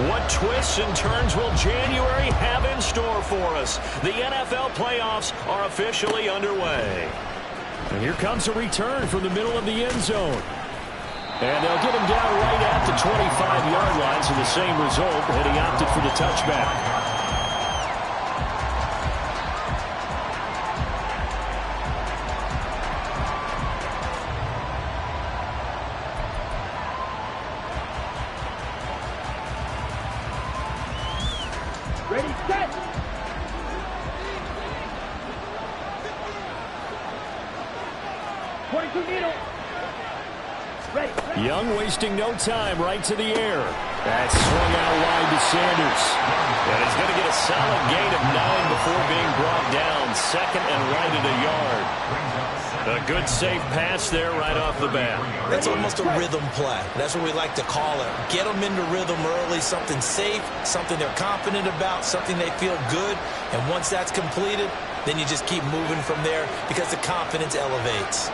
What twists and turns will January have in store for us? The NFL playoffs are officially underway. And here comes a return from the middle of the end zone. And they'll get him down right at the 25-yard line, so the same result, and he opted for the touchback. Ready, set! Young wasting no time, right to the air. That's swung out wide to Sanders. And he's going to get a solid gain of 9 before being brought down. Second and right at a yard. A good safe pass there right off the bat. That's almost a rhythm play. That's what we like to call it. Get them into rhythm early, something safe, something they're confident about, something they feel good. And once that's completed, then you just keep moving from there because the confidence elevates.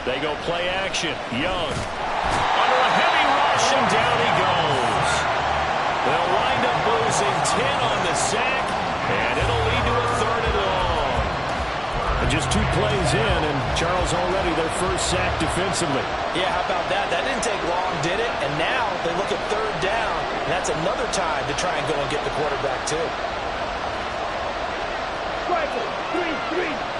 They go play action. Young under a heavy rush, and down he goes. They'll wind up losing 10 on the sack, and it'll lead to a 3rd and long. And just 2 plays in, and Charles already their first sack defensively. Yeah, how about that? That didn't take long, did it? And now they look at 3rd down, and that's another time to try and go and get the quarterback too. Striker, 3-3.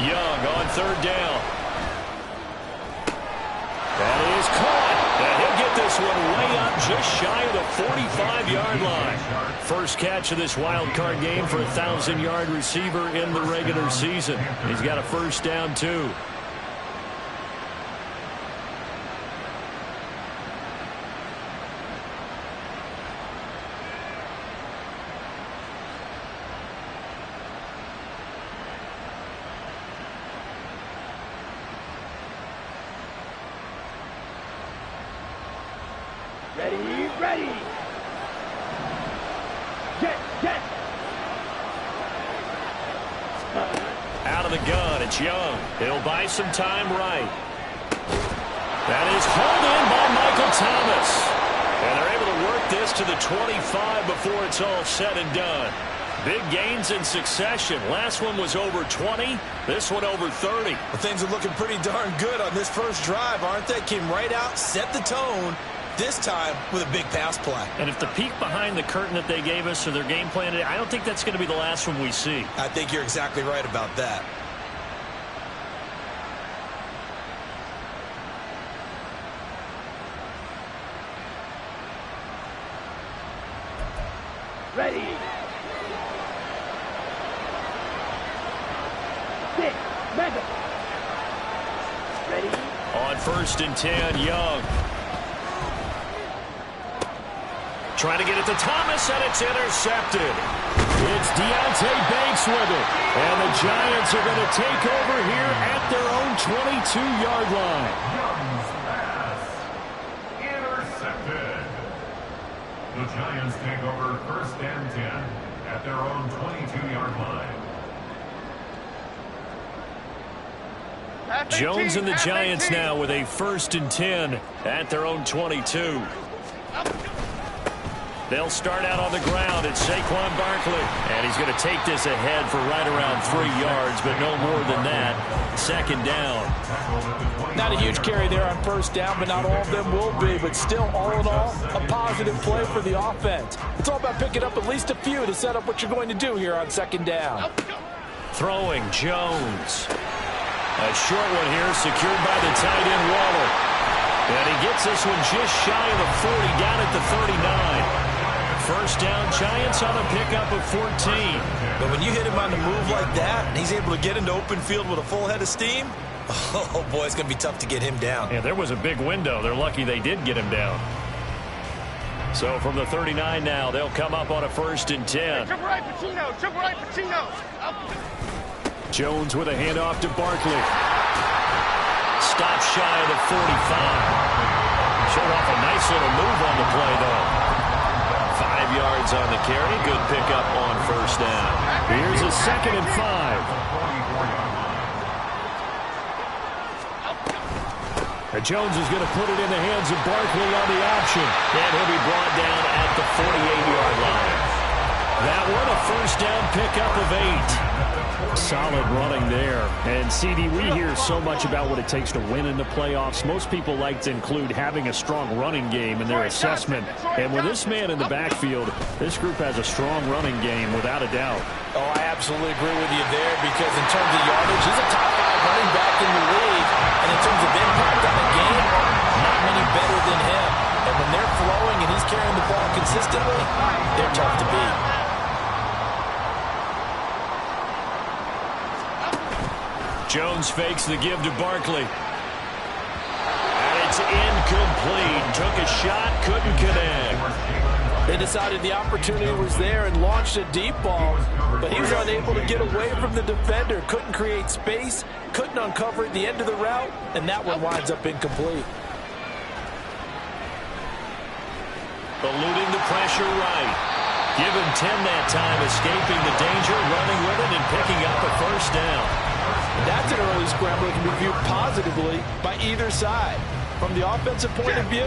Young on 3rd down. That is caught. And he'll get this one way up just shy of the 45-yard line. First catch of this wild card game for a 1,000-yard receiver in the regular season. He's got a first down, too. Ready. Get. Out of the gun, it's Young. He'll buy some time right. That is hauled in by Michael Thomas. And they're able to work this to the 25 before it's all said and done. Big gains in succession. Last one was over 20. This one over 30. Well, things are looking pretty darn good on this first drive, aren't they? Came right out, set the tone. This time with a big pass play. And if the peek behind the curtain that they gave us or their game plan, I don't think that's going to be the last one we see. I think you're exactly right about that. Ready. Sit. Mega. Ready. On 1st and 10, Young. Trying to get it to Thomas, and it's intercepted. It's Deonte Banks with it. And the Giants are going to take over here at their own 22-yard line. Young's pass intercepted. The Giants take over 1st and 10 at their own 22-yard line. Jones and the Giants now with a 1st and 10 at their own 22. They'll start out on the ground. It's Saquon Barkley. And he's going to take this ahead for right around 3 yards, but no more than that. 2nd down. Not a huge carry there on 1st down, but not all of them will be. But still, all in all, a positive play for the offense. It's all about picking up at least a few to set up what you're going to do here on 2nd down. Throwing Jones. A short one here, secured by the tight end Waller. And he gets this one just shy of the 40, down at the 39. 1st down, Giants on a pickup of 14. But when you hit him on the move like that, and he's able to get into open field with a full head of steam, oh boy, it's going to be tough to get him down. Yeah, there was a big window. They're lucky they did get him down. So from the 39 now, they'll come up on a 1st and 10. Jump right, Pacino. Jones with a handoff to Barkley. Stop shy of the 45. Showed off a nice little move on the play, though. 5 yards yards on the carry. Good pickup on first down. Here's a 2nd and 5. Jones is going to put it in the hands of Barkley on the option. And he'll be brought down at the 48-yard line. That one a first down pickup of 8. Solid running there. And, CD, we hear so much about what it takes to win in the playoffs. Most people like to include having a strong running game in their assessment. And with this man in the backfield, this group has a strong running game without a doubt. Oh, I absolutely agree with you there because in terms of yardage, he's a top 5 running back in the league. And in terms of impact on the game, not many better than him. And when they're flowing and he's carrying the ball consistently, they're tough to beat. Jones fakes the give to Barkley. And it's incomplete. Took a shot, couldn't connect. They decided the opportunity was there and launched a deep ball, but he was unable to get away from the defender. Couldn't create space, couldn't uncover at the end of the route, and that one winds up incomplete. Eluding the pressure right. Give him 10 that time, escaping the danger, running with it, and picking up a first down. That's an early scramble that can be viewed positively by either side. From the offensive point of view,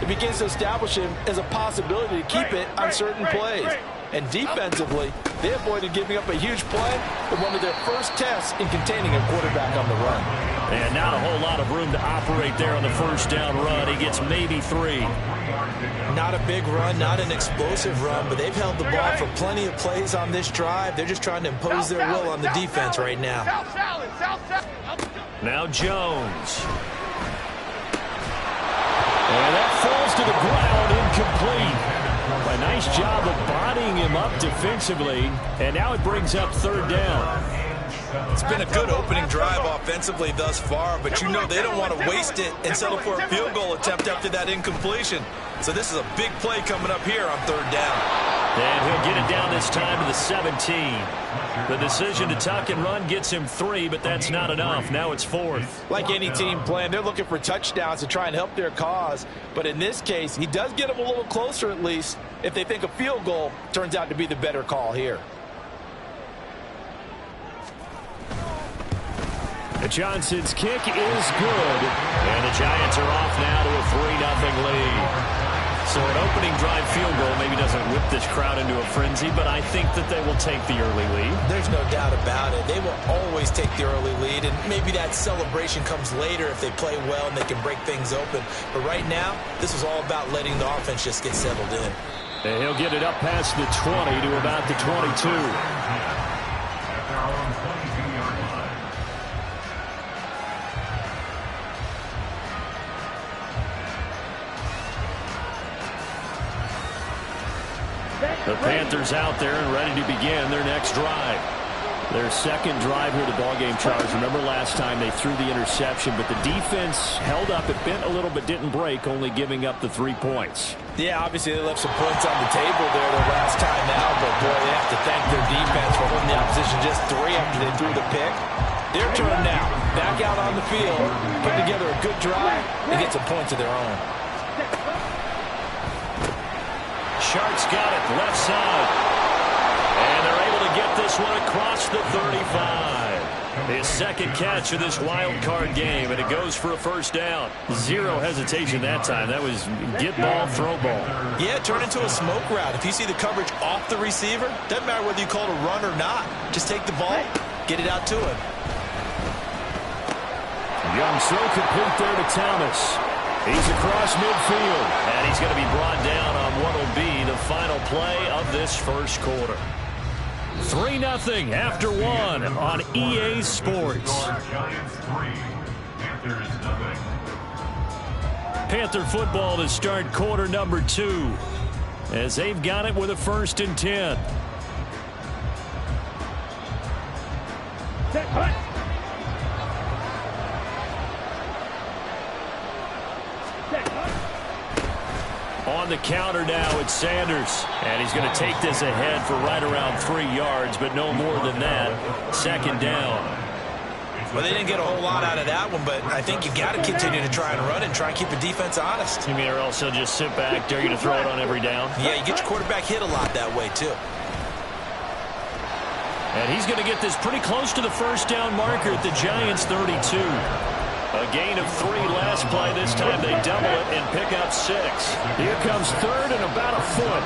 it begins to establish him as a possibility to keep it on certain plays. And defensively, they avoided giving up a huge play in one of their first tests in containing a quarterback on the run. And not a whole lot of room to operate there on the first down run. He gets maybe 3. Not a big run, not an explosive run, but they've held the ball for plenty of plays on this drive. They're just trying to impose their will on the defense right now. Now Jones. And that falls to the ground, incomplete. A nice job of bodying him up defensively, and now it brings up 3rd down. It's been a good opening drive offensively thus far, but you know they don't want to waste it and settle for a field goal attempt after that incompletion. So this is a big play coming up here on 3rd down. And he'll get it down this time to the 17. The decision to tuck and run gets him 3, but that's not enough. Now it's 4th. Like any team playing, they're looking for touchdowns to try and help their cause. But in this case, he does get them a little closer at least if they think a field goal turns out to be the better call here. Johnson's kick is good. And the Giants are off now to a 3-0 lead. So an opening drive field goal maybe doesn't whip this crowd into a frenzy, but I think that they will take the early lead. There's no doubt about it. They will always take the early lead, and maybe that celebration comes later if they play well and they can break things open. But right now, this is all about letting the offense just get settled in. And he'll get it up past the 20 to about the 22. The Panthers out there and ready to begin their next drive. Their 2nd drive here of the ballgame, Charles. Remember last time they threw the interception, but the defense held up. It bent a little but didn't break, only giving up the 3 points. Yeah, obviously they left some points on the table there the last time out, but boy, they have to thank their defense for holding the opposition just 3 after they threw the pick. Their turn now. Back out on the field, put together a good drive, and get some points of their own. Sharks got it left side. And they're able to get this one across the 35. His 2nd catch of this wild card game, and it goes for a first down. 0 hesitation that time. That was get ball, throw ball. Yeah, turn into a smoke route. If you see the coverage off the receiver, doesn't matter whether you call it a run or not. Just take the ball, get it out to him. Young so complete there to Thomas. He's across midfield. And he's going to be brought down on what will be the final play of this first quarter. 3-0 after 1 on EA Sports. Panther football to start quarter number 2 as they've got it with a 1st and 10. Set, hut. On the counter now, it's Sanders. And he's going to take this ahead for right around 3 yards, but no more than that. 2nd down. Well, they didn't get a whole lot out of that one, but I think you got to continue to try and run and try and keep the defense honest. You mean or else he'll just sit back, dare you to throw it on every down? Yeah, you get your quarterback hit a lot that way, too. And he's going to get this pretty close to the first down marker at the Giants' 32. A gain of 3 last play. This time they double it and pick up 6. Here comes third and about a foot.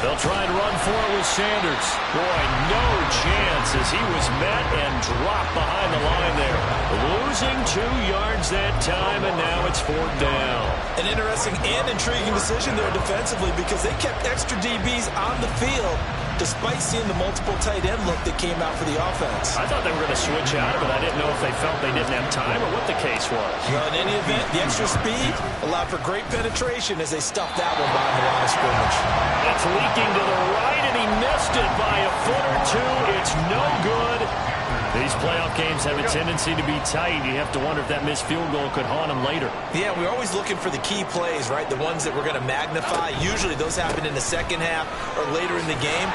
They'll try and run for it with Sanders. Boy, no chance as he was met and dropped behind the line there. Losing 2 yards that time, and now it's 4th down. An interesting and intriguing decision there defensively because they kept extra DBs on the field despite seeing the multiple tight end look that came out for the offense. I thought they were going to switch out of it. I didn't know if they felt they didn't have time or what the case was. Well, in any event, the extra speed allowed for great penetration as they stuffed that one behind the line of scrimmage. That's leaking to the right, and he missed it by a foot or 2. It's no good. These playoff games have a tendency to be tight. You have to wonder if that missed field goal could haunt them later. Yeah, we're always looking for the key plays, right? The ones that we're going to magnify. Usually those happen in the second half or later in the game.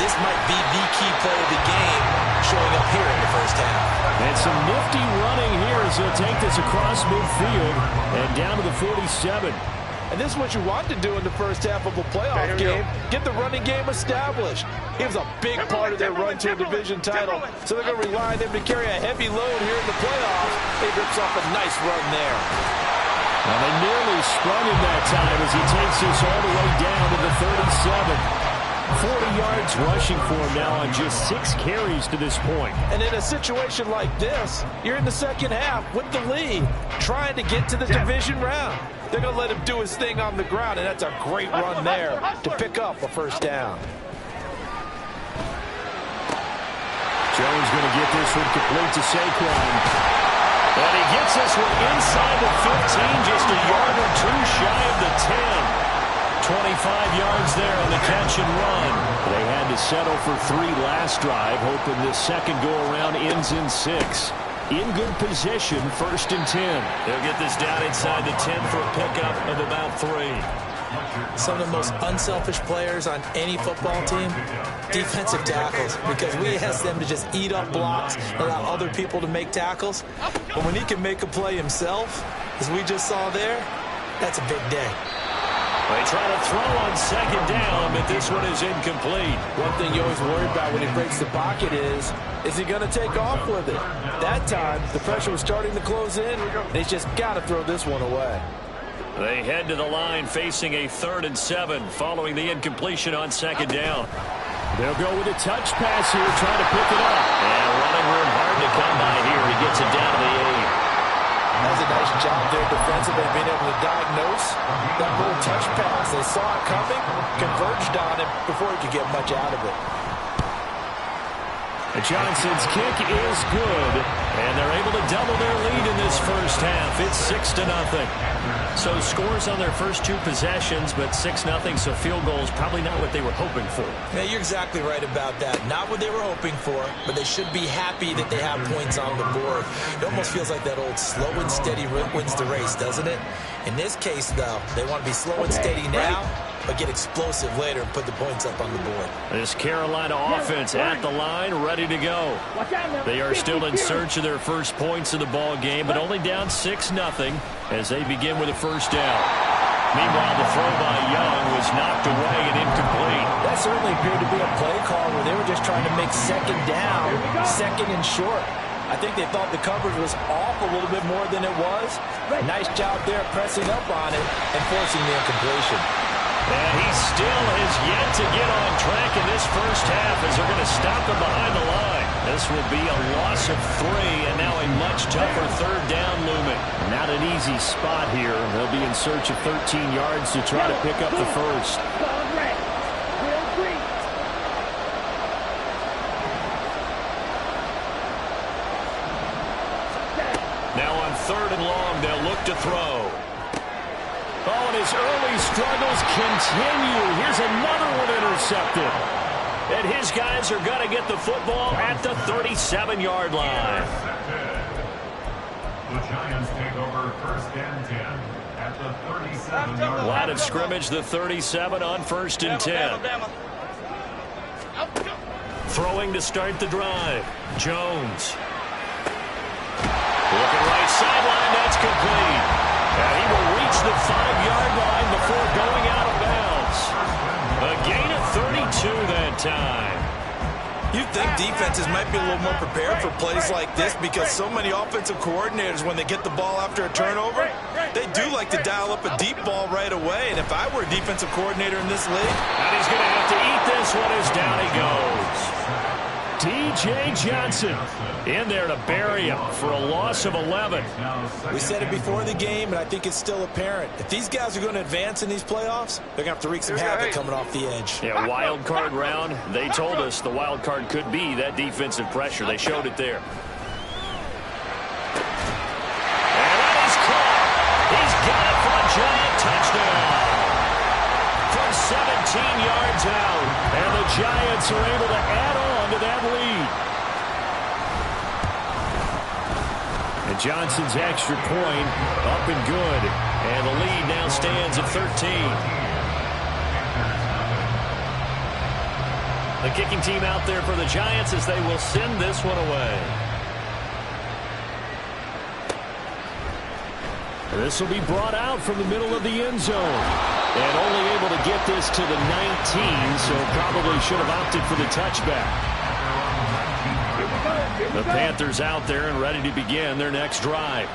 This might be the key play of the game showing up here in the first half. And some nifty running here as he'll take this across midfield and down to the 47. And this is what you want to do in the first half of a playoff game. Get the running game established. He was a big part of their run to a division title. So they're going to rely on him to carry a heavy load here in the playoffs. He rips off a nice run there. And they nearly sprung him that time as he takes this all the way down to the 37. 40 yards rushing for him now on just 6 carries to this point. And in a situation like this, you're in the second half with the lead, trying to get to the division round. They're going to let him do his thing on the ground, and that's a great run there to pick up a first down. Jones going to get this one complete to Saquon. And he gets this one inside the 15, just a yard or 2 shy of the 10. 25 yards there on the catch and run. They had to settle for 3 last drive, hoping this second go-around ends in 6. In good position, 1st and 10. They'll get this down inside the 10 for a pickup of about 3. Some of the most unselfish players on any football team, defensive tackles, because we ask them to just eat up blocks, allow other people to make tackles. But when he can make a play himself, as we just saw there, that's a big day. They try to throw on second down, but this one is incomplete. One thing you always worry about when he breaks the pocket is he going to take off with it? That time, the pressure was starting to close in, and he's just got to throw this one away. They head to the line facing a 3rd and 7 following the incompletion on second down. They'll go with a touch pass here, trying to pick it up. And running room hard to come by here. He gets it down to the 8. That's a nice job there defensively, being able to diagnose that little touch pass. They saw it coming, converged on it before he could get much out of it. Johnson's kick is good, and they're able to double their lead in this first half. It's 6-0. So scores on their first 2 possessions, but 6-0, so field goals probably not what they were hoping for. Yeah, you're exactly right about that. Not what they were hoping for, but they should be happy that they have points on the board. It almost feels like that old slow and steady wins the race, doesn't it? In this case, though, they want to be slow and steady now, but get explosive later and put the points up on the board. This Carolina offense at the line, ready to go. They are still in search of their first points of the ball game, but only down 6-0 as they begin with a first down. Meanwhile, the throw by Young was knocked away and incomplete. That certainly appeared to be a play call where they were just trying to make second down, second and short. I think they thought the coverage was off a little bit more than it was. Nice job there pressing up on it and forcing the incompletion. And he still has yet to get on track in this first half as they're going to stop him behind the line. This will be a loss of 3 and now a much tougher 3rd down looming. Not an easy spot here. They'll be in search of 13 yards to try to pick up the first. Now on 3rd and long, they'll look to throw. Oh, and his early struggles continue. Here's another one intercepted. And his guys are going to get the football at the 37-yard line. The Giants take over 1st and 10 at the 37-yard line. Line of scrimmage, the 37 on 1st and 10. Throwing to start the drive. Jones. Looking right sideline, that's complete. And he will reach the 5-yard line before going out of bounds. A gain of 32 that time. You'd think defenses might be a little more prepared for plays like this because so many offensive coordinators, when they get the ball after a turnover, they do like to dial up a deep ball right away. And if I were a defensive coordinator in this league... And he's going to have to eat this one as down he goes. D.J. Johnson in there to bury him for a loss of 11. We said it before the game, and I think it's still apparent. If these guys are going to advance in these playoffs, they're going to have to wreak some havoc coming off the edge. Yeah, wild card round. They told us the wild card could be that defensive pressure. They showed it there. And that is caught. He's got it for a giant touchdown. From 17 yards out. And the Giants are able to add on to that lead. And Johnson's extra point up and good. And the lead now stands at 13. The kicking team out there for the Giants as they will send this one away. This will be brought out from the middle of the end zone. And only able to get this to the 19, so probably should have opted for the touchback. The Panthers out there and ready to begin their next drive.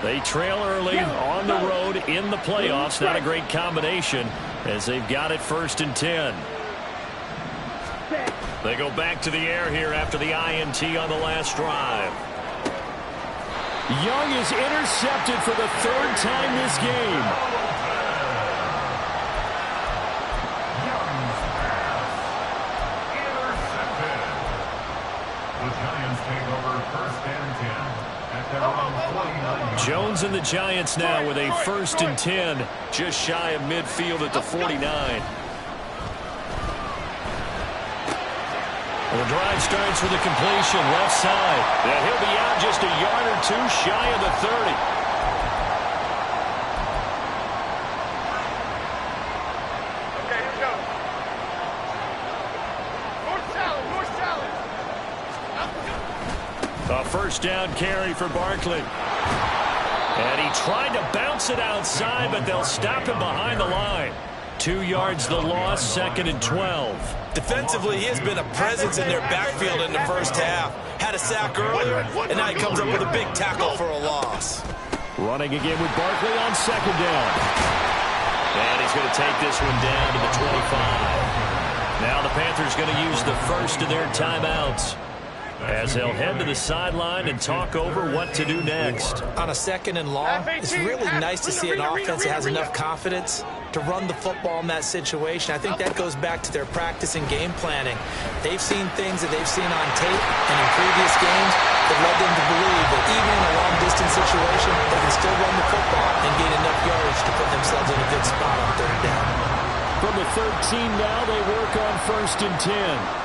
They trail early on the road in the playoffs. Not a great combination as they've got it 1st and 10. They go back to the air here after the INT on the last drive. Young is intercepted for the 3rd time this game. Jones and the Giants now with a 1st and 10, just shy of midfield at the 49. Well, the drive starts with a completion left side. And he'll be out just a yard or two shy of the 30. Okay, here we go. North salad. A 1st down carry for Barkley. And he tried to bounce it outside, but they'll stop him behind the line. 2 yards the loss, 2nd and 12. Defensively, he has been a presence in their backfield in the first half. Had a sack earlier, and now he comes up with a big tackle for a loss. Running again with Barkley on 2nd down. And he's going to take this one down to the 25. Now the Panthers going to use the first of their timeouts as they'll head to the sideline and talk over what to do next. On a 2nd and long, it's really nice to see an offense that has enough confidence to run the football in that situation. I think that goes back to their practice and game planning. They've seen things that they've seen on tape and in previous games that led them to believe that even in a long-distance situation, they can still run the football and gain enough yardage to put themselves in a good spot on 3rd down. From the 13 now, they work on 1st and 10.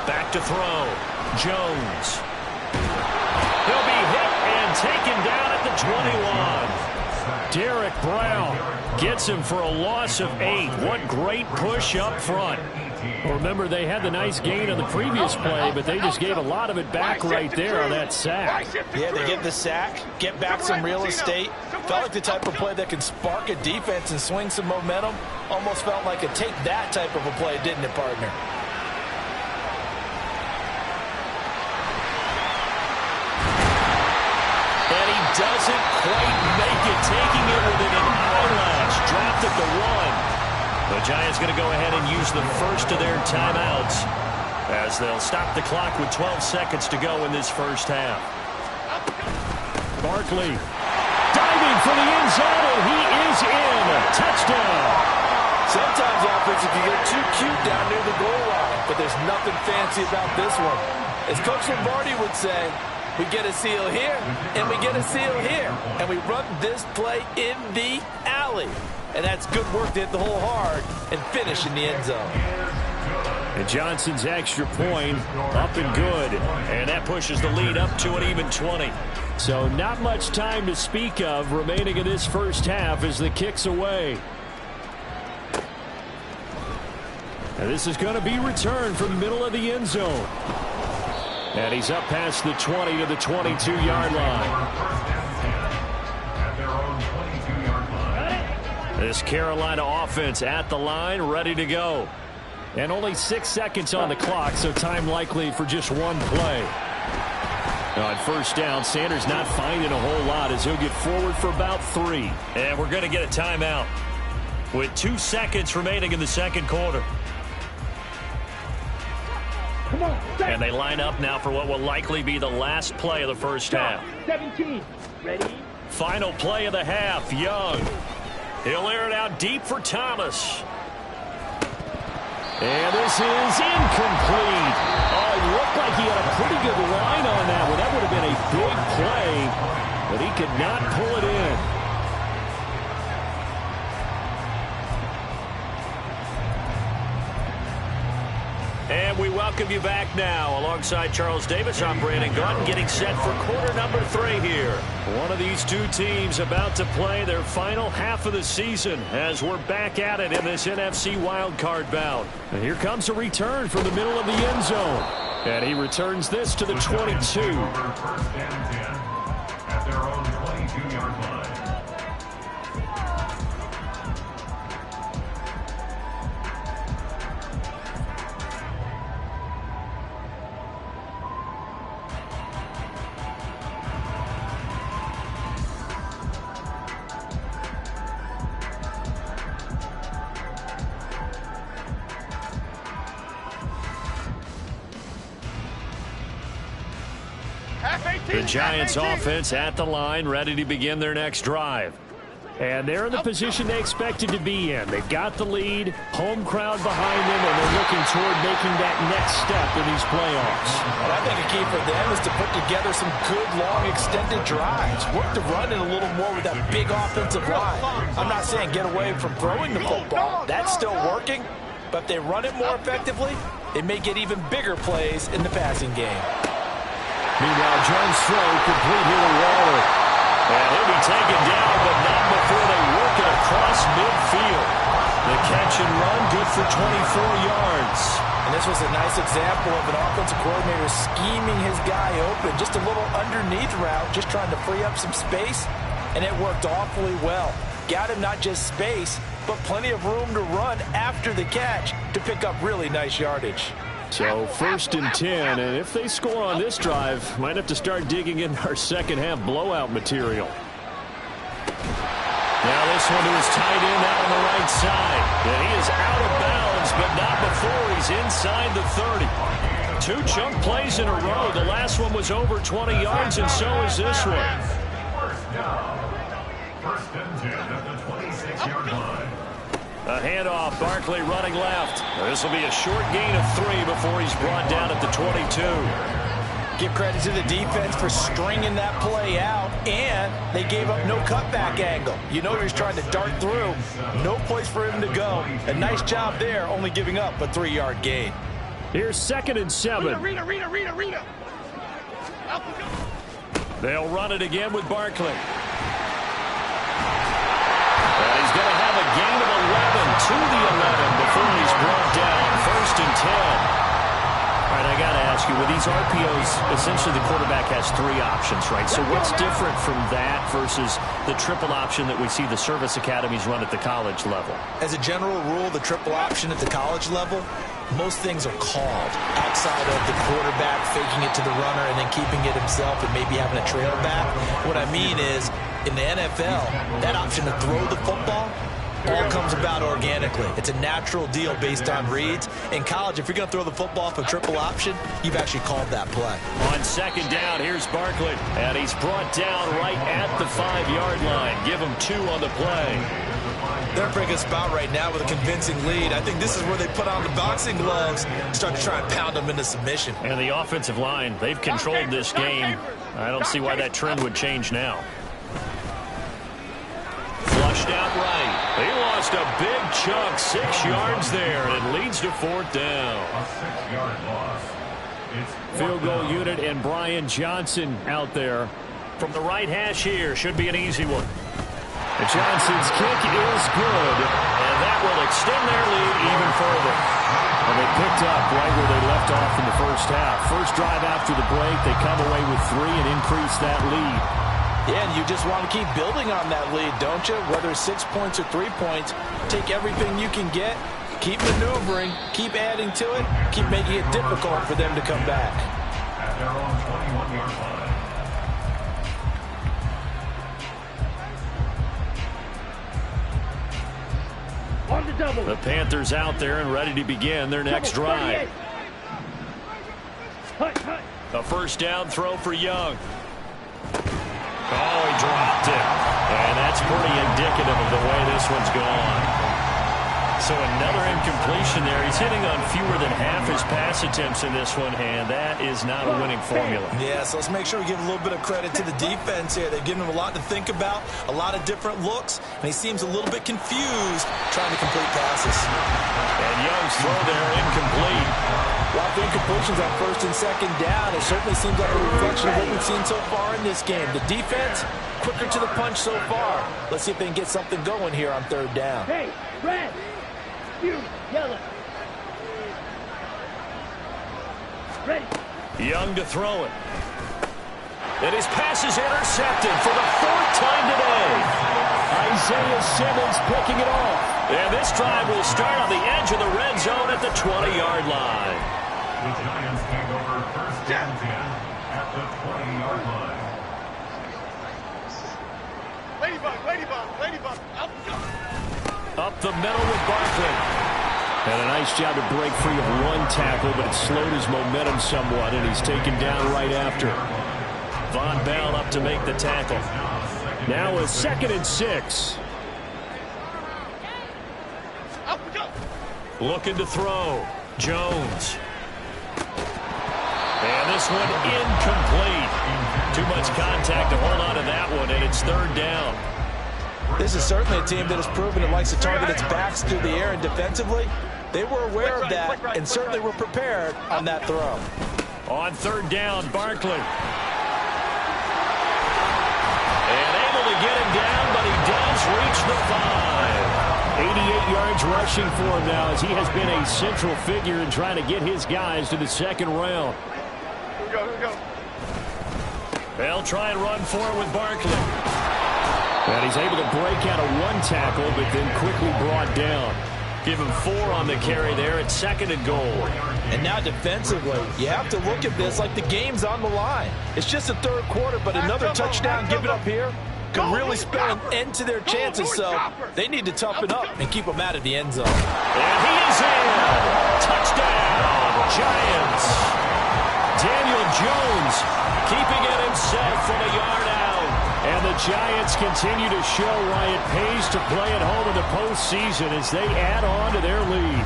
Back to throw. Jones. He'll be hit and taken down at the 21. Derek Brown gets him for a loss of 8. What great push up front. Remember, they had the nice gain on the previous play, but they just gave a lot of it back right there on that sack. Yeah, they get the sack, get back some real estate. Felt like the type of play that can spark a defense and swing some momentum. Almost felt like a take that type of a play, didn't it, partner? Doesn't quite make it, taking it within an eyelash. Dropped at the 1. The Giants going to go ahead and use the first of their timeouts as they'll stop the clock with 12 seconds to go in this first half. Barkley diving for the end zone, and he is in. Touchdown. Sometimes offenses can get too cute down near the goal line, but there's nothing fancy about this one. As Coach Lombardi would say, we get a seal here, and we get a seal here. And we run this play in the alley. And that's good work to hit the hole hard and finish in the end zone. And Johnson's extra point up and good. And that pushes the lead up to an even 20. So not much time to speak of remaining in this first half as the kick's away. And this is going to be returned from the middle of the end zone. And he's up past the 20 to the 22-yard line. This Carolina offense at the line, ready to go. And only 6 seconds on the clock, so time likely for just one play. On first down, Sanders not finding a whole lot as he'll get forward for about 3. And we're going to get a timeout with 2 seconds remaining in the second quarter. And they line up now for what will likely be the last play of the first half. 17. Ready? Final play of the half, Young. He'll air it out deep for Thomas. And this is incomplete. Oh, it looked like he had a pretty good line on that one. That would have been a big play, but he could not pull it in. And we welcome you back now. Alongside Charles Davis, I'm Brandon Gaudin, getting set for quarter number 3 here. One of these two teams about to play their final half of the season as we're back at it in this NFC wildcard bout. And here comes a return from the middle of the end zone. And he returns this to the 22. First and 10 at their own 22-yard line. The Giants offense at the line, ready to begin their next drive. And they're in the position they expected to be in. They've got the lead, home crowd behind them, and they're looking toward making that next step in these playoffs. And I think a key for them is to put together some good, long, extended drives. Work the run in a little more with that big offensive line. I'm not saying get away from throwing the football. That's still working. But if they run it more effectively, they may get even bigger plays in the passing game. Meanwhile, Jones' throw complete here to Waller. And he'll be taken down, but not before they work it across midfield. The catch and run, good for 24 yards. And this was a nice example of an offensive coordinator scheming his guy open. Just a little underneath route, just trying to free up some space, and it worked awfully well. Got him not just space, but plenty of room to run after the catch to pick up really nice yardage. So first and 10, and if they score on this drive, might have to start digging in our second half blowout material. Now this one to his tight end out on the right side. And he is out of bounds, but not before he's inside the 30. 2 chunk plays in a row. The last one was over 20 yards, and so is this one. First down. First and 10 at the 26-yard line. A handoff, Barkley running left. This will be a short gain of 3 before he's brought down at the 22. Give credit to the defense for stringing that play out, and they gave up no cutback angle. You know he was trying to dart through. No place for him to go. A nice job there, only giving up a 3-yard gain. Here's 2nd and 7. Rita. They'll run it again with Barkley. And he's going to have a gain of 11 to the 11 before he's brought down. First and 10. All right, I got to ask you, with these RPOs, essentially the quarterback has 3 options, right? So what's different from that versus the triple option that we see the service academies run at the college level? As a general rule, the triple option at the college level, most things are called outside of the quarterback faking it to the runner and then keeping it himself and maybe having a trail back. What I mean is, in the NFL, that option to throw the football all comes about organically. It's a natural deal based on reads. In college, if you're going to throw the football for triple option, you've actually called that play. On second down, here's Barkley. And he's brought down right at the 5-yard line. Give him 2 on the play. They're in a pretty good spot right now with a convincing lead. I think this is where they put on the boxing gloves, start to try and pound them into submission. And the offensive line, they've controlled this game. I don't see why that trend would change now. Flushed out right. He lost a big chunk, 6 yards there, and it leads to 4th down. A 6-yard loss. Field goal unit and Brian Johnson out there. From the right hash here, should be an easy one. And Johnson's kick is good. And that will extend their lead even further. And they picked up right where they left off in the first half. First drive after the break, they come away with 3 and increase that lead. Yeah, and you just want to keep building on that lead, don't you? Whether it's 6 points or 3 points, take everything you can get, keep maneuvering, keep adding to it, keep making it difficult for them to come back. At their own 21-yard line. On the double. The Panthers out there and ready to begin their next drive. A first down throw for Young. Oh, he dropped it. And that's pretty indicative of the way this one's gone. So another incompletion there. He's hitting on fewer than half his pass attempts in this one, and that is not a winning formula. Yeah, so let's make sure we give a little bit of credit to the defense here. They've given him a lot to think about, a lot of different looks, and he seems a little bit confused trying to complete passes. And Young's throw there incomplete. Lots of incompletions on first and second down. It certainly seems like a reflection of what we've seen so far in this game. The defense, quicker to the punch so far. Let's see if they can get something going here on third down. Hey, red. You, yellow. Ready. Young to throw it. And his pass is intercepted for the 4th time today. Isaiah Simmons picking it off. And this drive will start on the edge of the red zone at the 20-yard line. The Giants take over first and 10 at the 20-yard line. Ladybug. Up the middle with Barkley. And a nice job to break free of one tackle, but it slowed his momentum somewhat, and he's taken down right after. Von Bell up to make the tackle. Now a 2nd and 6. Looking to throw. Jones. And this one incomplete. Too much contact to hold on to that one, and it's 3rd down. This is certainly a team that has proven it likes to target its backs through the air, and defensively, they were aware of that and certainly were prepared on that throw. On 3rd down, Barkley. And able to get him down, but he does reach the 5. 88 yards rushing for him now, as he has been a central figure in trying to get his guys to the 2nd round. Here we go. They'll try and run for it with Barkley. And he's able to break out of one tackle, but then quickly brought down. Give him 4 on the carry there at 2nd and goal. And now defensively, you have to look at this like the game's on the line. It's just the 3rd quarter, but another touchdown given up here could really spell an end to their chances, so they need to toughen up and keep them out of the end zone. And he is in. Touchdown, Giants. Daniel Jones keeping it himself from a yard out. And the Giants continue to show why it pays to play at home in the postseason as they add on to their lead.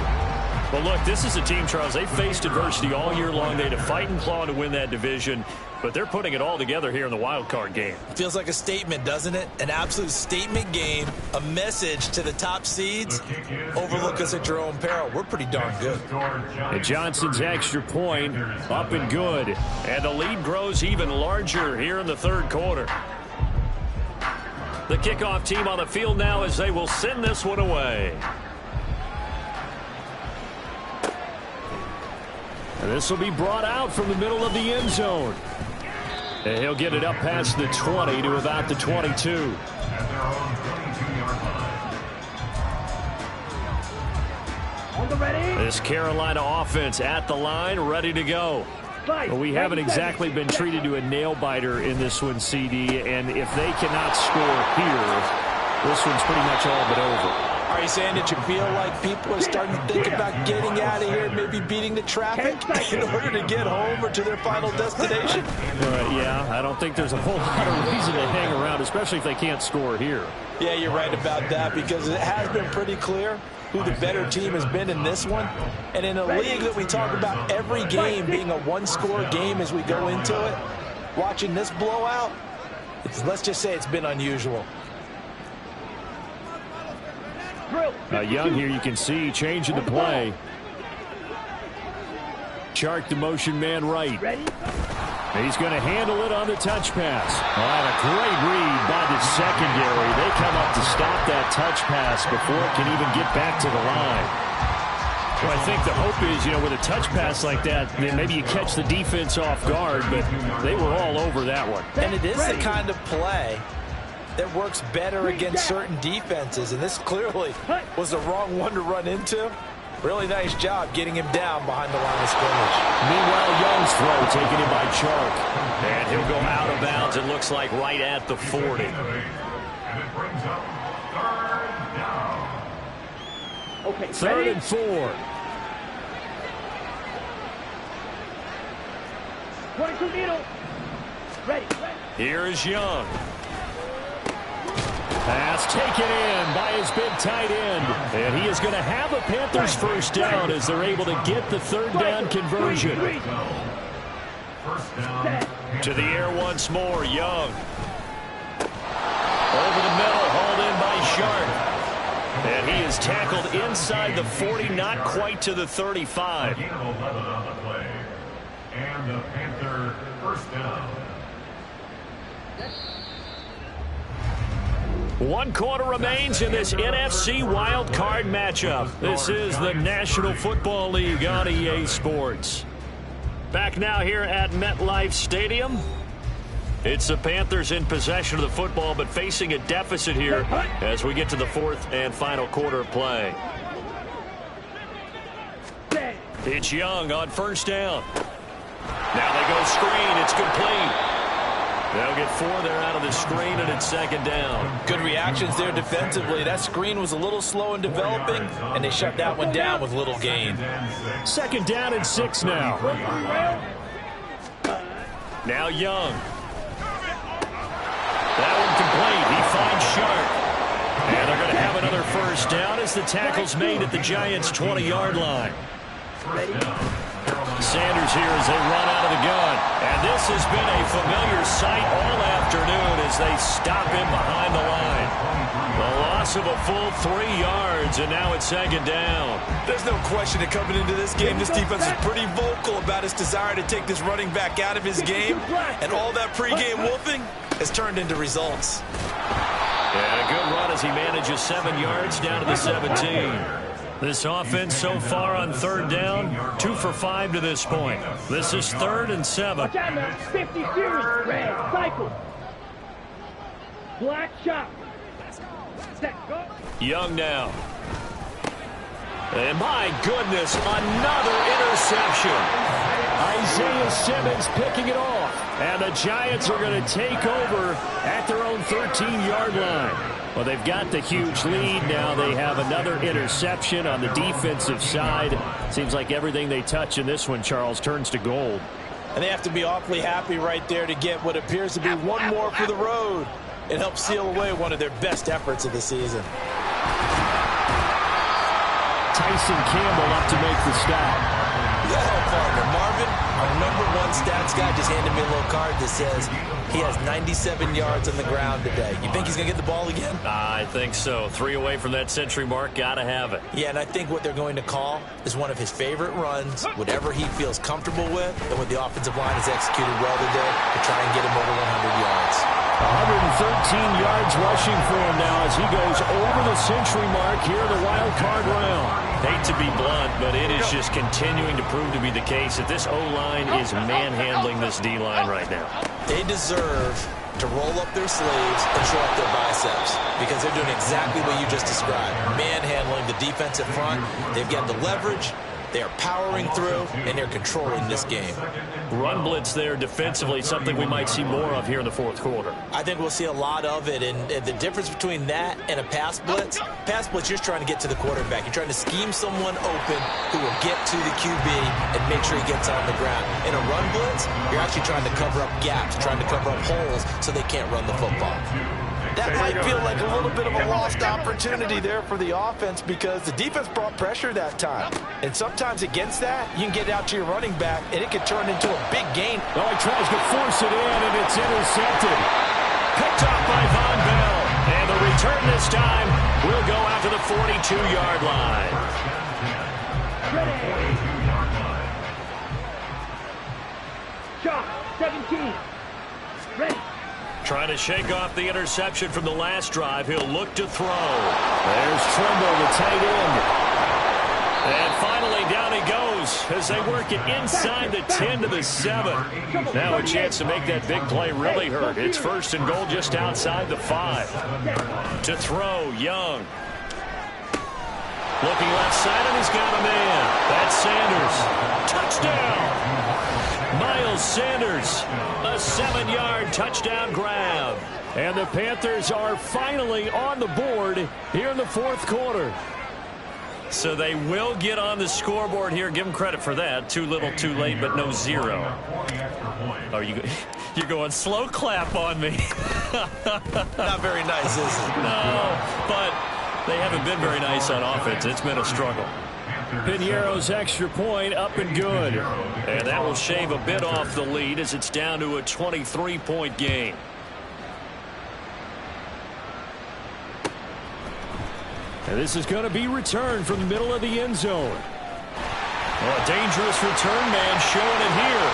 Well, look, this is a team, Charles, they faced adversity all year long. They had to fight and claw to win that division, but they're putting it all together here in the wild card game. Feels like a statement, doesn't it? An absolute statement game, a message to the top seeds. Overlook us at your own peril. We're pretty darn good. And Johnson's extra point up and good. And the lead grows even larger here in the 3rd quarter. The kickoff team on the field now as they will send this one away. And this will be brought out from the middle of the end zone. And he'll get it up past the 20 to about the 22. At their own 22-yard line. On the ready. This Carolina offense at the line, ready to go. Well, we haven't exactly been treated to a nail-biter in this one, CD, and if they cannot score here, this one's pretty much all but over. Are you saying that you feel like people are starting to think about getting out of here and maybe beating the traffic in order to get home or to their final destination? Yeah, I don't think there's a whole lot of reason to hang around, especially if they can't score here. Yeah, you're right about that, because it has been pretty clear who the better team has been in this one. And in a league that we talk about every game being a one-score game as we go into it, watching this blowout, let's just say it's been unusual. Young here, you can see changing the play. Chark the motion man right. Ready? He's going to handle it on the touch pass. And a great read by the secondary. They come up to stop that touch pass before it can even get back to the line. Well, I think the hope is, with a touch pass like that, then maybe you catch the defense off guard, but they were all over that one. And it is the kind of play that works better against certain defenses, and this clearly was the wrong one to run into. Really nice job getting him down behind the line of scrimmage. Meanwhile, Young's throw taken in by Chark. And he'll go out of bounds, it looks like, right at the 40. And it brings up third down. Okay, Third ready? and 4. 22 needle. Ready. Here is Young. Pass taken in by his big tight end. And he is going to have a Panthers first down as they're able to get the third down conversion. First down. To the air once more, Young. Over the middle, hauled in by Sharp. And he is tackled inside the 40, not quite to the 35. Gain of 11 on the play. And the Panther first down. 1 quarter remains in this NFC Wild Card matchup. This is the National Football League on EA Sports. Back now here at MetLife Stadium. It's the Panthers in possession of the football, but facing a deficit here as we get to the fourth and final quarter of play. It's Young on first down. Now they go screen. It's complete. They'll get 4 there out of the screen, and it's second down. Good reactions there defensively. That screen was a little slow in developing, and they shut that one down with little gain. Second down and 6 now. Now Young. That one complete. He finds Sharp. And they're going to have another first down as the tackle's made at the Giants' 20-yard line. Sanders here as they run out of the gun. And this has been a familiar sight all afternoon as they stop him behind the line. The loss of a full 3 yards, and now it's second down. There's no question that coming into this game, this defense is pretty vocal about its desire to take this running back out of his game. And all that pregame wolfing has turned into results. And a good run as he manages 7 yards down to the 17. This offense so far on third down, 2 for 5 to this point. This is 3rd and 7. Watch out now. 50 series. Red. Cycle. Black shot. Set. Go. Young now. And my goodness, another interception. Isaiah Simmons picking it off. And the Giants are going to take over at their own 13-yard line. Well, they've got the huge lead. Now they have another interception on the defensive side. Seems like everything they touch in this one, Charles, turns to gold. And they have to be awfully happy right there to get what appears to be one more for the road. It helps seal away one of their best efforts of the season. Tyson Campbell up to make the stop. Yeah, partner. Marvin, our #1 stats guy, just handed me a little card that says he has 97 yards on the ground today. You think he's going to get the ball again? I think so. 3 away from that century mark. Got to have it. Yeah, and I think what they're going to call is one of his favorite runs, whatever he feels comfortable with, and what the offensive line has executed well today to try and get him over 100 yards. 113 yards rushing for him now as he goes over the century mark here in the wild card round. Hate to be blunt, but it is just continuing to prove to be the case that this O-line is manhandling this D-line right now. They deserve to roll up their sleeves and show up their biceps because they're doing exactly what you just described. Manhandling the defensive front. They've got the leverage. They are powering through, and they're controlling this game. Run blitz there defensively, something we might see more of here in the fourth quarter. I think we'll see a lot of it, and the difference between that and a pass blitz, you're just trying to get to the quarterback. You're trying to scheme someone open who will get to the QB and make sure he gets on the ground. In a run blitz, you're actually trying to cover up gaps, trying to cover up holes so they can't run the football. That might feel like a little bit of a lost opportunity there for the offense because the defense brought pressure that time. And sometimes against that, you can get out to your running back, and it can turn into a big gain. Oh, he tries to force it in, and it's intercepted. Picked off by Von Bell. And the return this time will go out to the 42-yard line. Ready. Shot. 17. Ready. Trying to shake off the interception from the last drive. He'll look to throw. There's Trimble, the tight end. And finally, down he goes as they work it inside the 10 to the 7. Now a chance to make that big play really hurt. It's 1st and goal just outside the 5. To throw, Young. Looking left side, and he's got a man. That's Sanders. Touchdown! Miles Sanders, a 7-yard touchdown grab. And the Panthers are finally on the board here in the 4th quarter. So they will get on the scoreboard here. Give them credit for that. Too little, too late, but no 0. Are you're going slow clap on me. Not very nice, is it? No, but they haven't been very nice on offense. It's been a struggle. Piñeiro's extra point up and good. And that will shave a bit off the lead as it's down to a 23-point game. And this is going to be returned from the middle of the end zone. Well, a dangerous return man showing it here.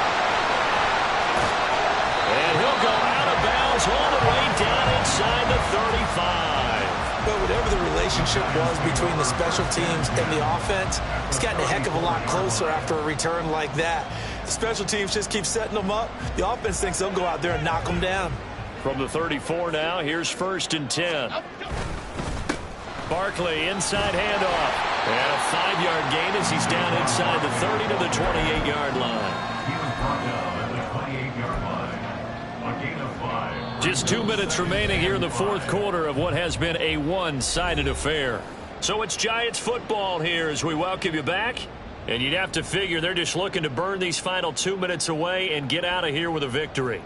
And he'll go out of bounds all the way down inside the 35. But whatever the relationship was between the special teams and the offense, it's gotten a heck of a lot closer after a return like that. The special teams just keep setting them up. The offense thinks they'll go out there and knock them down. From the 34 now, here's 1st and 10. Barkley, inside handoff. And a 5-yard gain as he's down inside the 30 to the 28-yard line. He was brought down at the 28-yard line. A gain of 5. Just 2 minutes remaining here in the 4th quarter of what has been a one-sided affair. So it's Giants football here as we welcome you back. And you'd have to figure they're just looking to burn these final 2 minutes away and get out of here with a victory.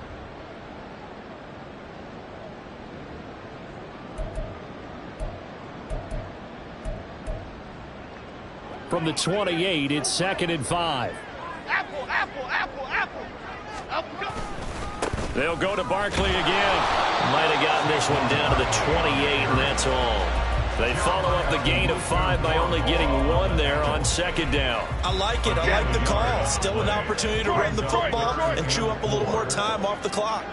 From the 28, it's 2nd and 5. Apple, apple, apple, apple. Apple, go. They'll go to Barkley again. Might have gotten this one down to the 28, and that's all. They follow up the gain of 5 by only getting 1 there on 2nd down. I like it. I like the call. Still an opportunity to run the football and chew up a little more time off the clock.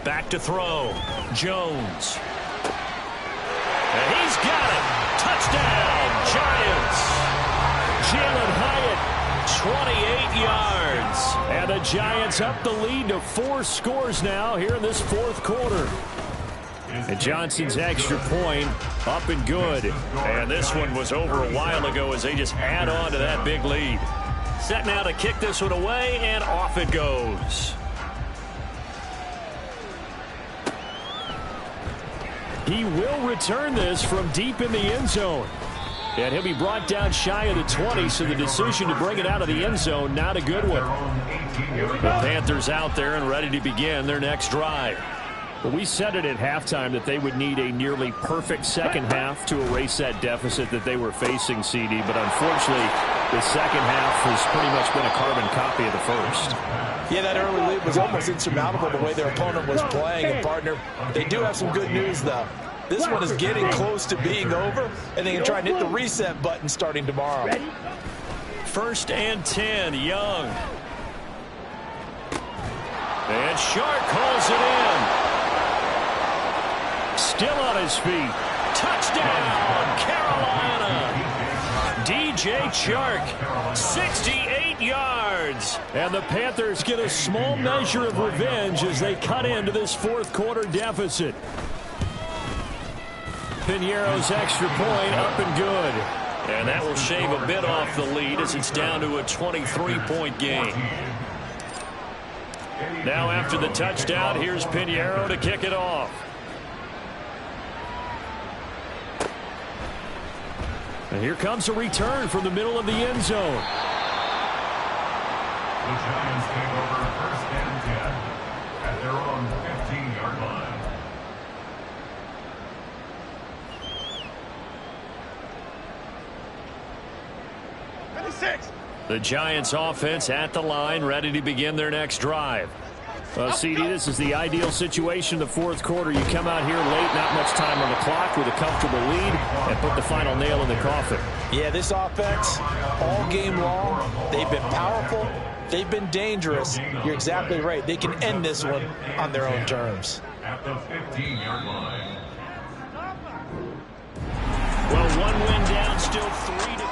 Back to throw. Jones. And he's got it. Touchdown, Giants. Jalen Hyatt, 28 yards. and the Giants up the lead to 4 scores now here in this 4th quarter. And Johnson's extra point up and good. And this one was over a while ago as they just add on to that big lead. Set now to kick this one away, and off it goes. He will return this from deep in the end zone. And he'll be brought down shy of the 20, so the decision to bring it out of the end zone, not a good one. The Panthers out there and ready to begin their next drive. Well, we said it at halftime that they would need a nearly perfect second half to erase that deficit that they were facing, CD. But unfortunately, the second half has pretty much been a carbon copy of the first. Yeah, that early lead was almost insurmountable the way their opponent was playing. And, partner, they do have some good news, though. This one is getting close to being over, and they can try and hit the reset button starting tomorrow. 1st and 10, Young. And Shark calls it in. Still on his feet. Touchdown, Carolina. DJ Chark, 68 yards. And the Panthers get a small measure of revenge as they cut into this 4th quarter deficit. Piñeiro's extra point up and good. And that will shave a bit off the lead as it's down to a 23-point game. Now after the touchdown, here's Piñeiro to kick it off. And here comes a return from the middle of the end zone. The Giants take over 1st and 10 at their own 15-yard line. The Giants offense at the line, ready to begin their next drive. Well, CD, this is the ideal situation in the 4th quarter. You come out here late, not much time on the clock with a comfortable lead, and put the final nail in the coffin. Yeah, this offense, all game long, they've been powerful, they've been dangerous. You're exactly right. They can end this one on their own terms. At the 15-yard line. Well, one win down, still 3 to